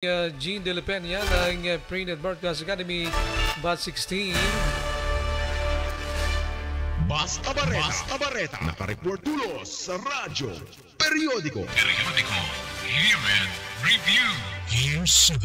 Gene De La Peña ng Pre-Net Broadcast Academy Bat 16. Basta Barreta. Nakareport tulos sa radyo, periodiko. Human Review. Year 7.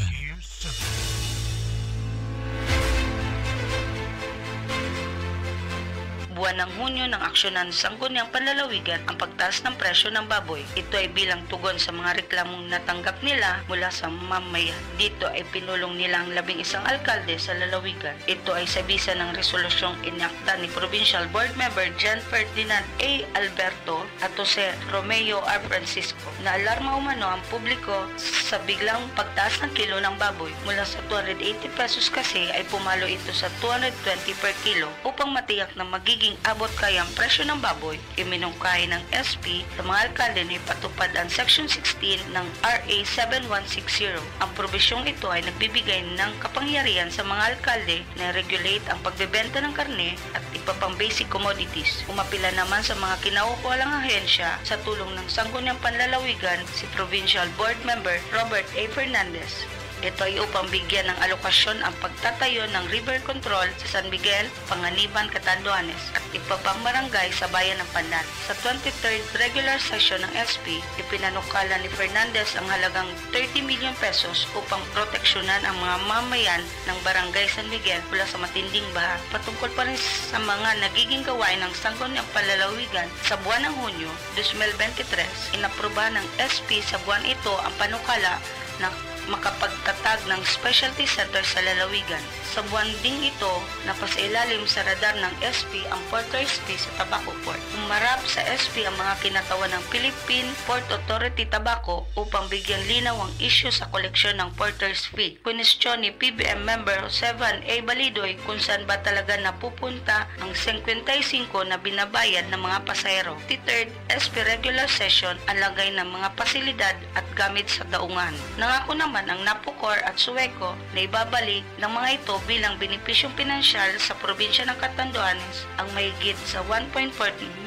Buwan ng Hunyo ng aksyonan sa Sangguniang Panlalawigan ang pagtaas ng presyo ng baboy. Ito ay bilang tugon sa mga reklamong natanggap nila mula sa mamamayan. Dito ay pinulong nila ang 11 alkalde sa lalawigan. Ito ay sa bisa ng resolusyong inakta ni Provincial Board Member John Ferdinand A. Alberto at Jose Romeo R. Francisco na alarma umano ang publiko sa biglang pagtaas ng kilo ng baboy. Mula sa 280 pesos kasi ay pumalo ito sa 220 per kilo upang matiyak na magiging abot kayang presyo ng baboy. Iminungkahi ng SP sa mga alkalde na ipatupad ang Section 16 ng RA 7160. Ang probisyong ito ay nagbibigay ng kapangyarihan sa mga alkalde na regulate ang pagbebenta ng karne at iba pang basic commodities. Umapila naman sa mga kinaukulang ahensya sa tulong ng Sangguniang Panlalawigan si Provincial Board Member Robert A. Fernandez. Ito ay upang bigyan ng alokasyon ang pagtatayo ng river control sa San Miguel, Panganiban, Catanduanes at iba pang barangay sa bayan ng Pandan. Sa 23rd regular session ng SP, ipinanukala ni Fernandez ang halagang 30 million pesos upang proteksyonan ang mga mamayan ng barangay San Miguel mula sa matinding baha. Patungkol pa rin sa mga nagiging gawain ng Sangguniang Panlalawigan sa buwan ng Hunyo 2023, inaprubahan ng SP sa buwan ito ang panukala na makapagtatag ng specialty center sa lalawigan. Sa buwan ding ito, napasailalim sa radar ng SP ang Porter's Fee sa Tabaco Port. Umarap sa SP ang mga kinatawan ng Philippine Port Authority Tabaco upang bigyan linaw ang isyu sa koleksyon ng Porter's Fee. Kwestiyon ni PBM member Josevan A. Balidoy kung saan ba talaga napupunta ang 55 na binabayad ng mga pasahero. 3rd SP regular session ang lagay ng mga pasilidad at gamit sa daungan. Nangako naman ang Napocor at Sueco na ibabalik ng mga ito bilang benepisyong pinansyal sa probinsya ng Catanduanes ang mahigit sa 1.4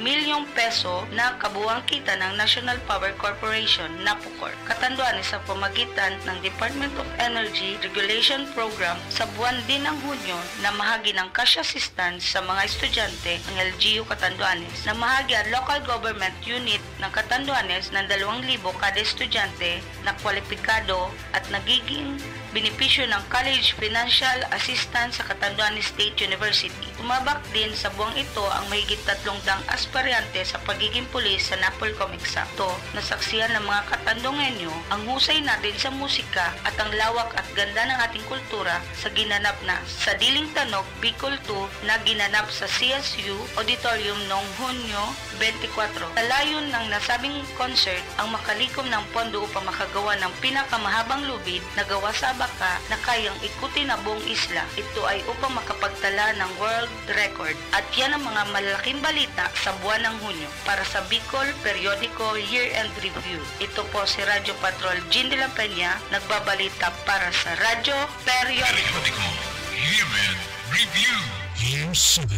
milyong peso na kabuuang kita ng National Power Corporation, Napocor, Catanduanes sa pamagitan ng Department of Energy Regulation Program sa buwan din ng Hunyo na mahagi ng cash assistance sa mga estudyante ng LGU Catanduanes na mahagi ang local government unit ng Catanduanes ng 2,000 kada estudyante na kwalipikado at nagiging benepisyo ng College Financial Assistance sa Catanduanes State University. Tumabak din sa buwang ito ang mahigit 300 aspiryante sa pagiging pulis sa Napolcom eksakto. Nasaksihan ng mga Katandongenyo ang husay natin sa musika at ang lawak at ganda ng ating kultura sa ginanap na sa Diling Tanog, Bicol 2 na ginanap sa CSU Auditorium noong Hunyo 24. Sa layon ng nasabing concert ang makalikom ng pondo upang makagawa ng pinakamahabang lubid na gawa sa baka na kayang ikutin na buong isla. Ito ay upang makapagtala ng world record. At yan ang mga malalaking balita sa buwan ng Hunyo para sa Bicol Periodico Year-End Review. Ito po si Radyo Patrol Gene De La Peña, nagbabalita para sa Radyo Periodico. Human Review. Year 7.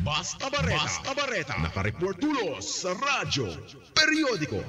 Basta Barreta. Nakareport tulos sa radyo, periodiko.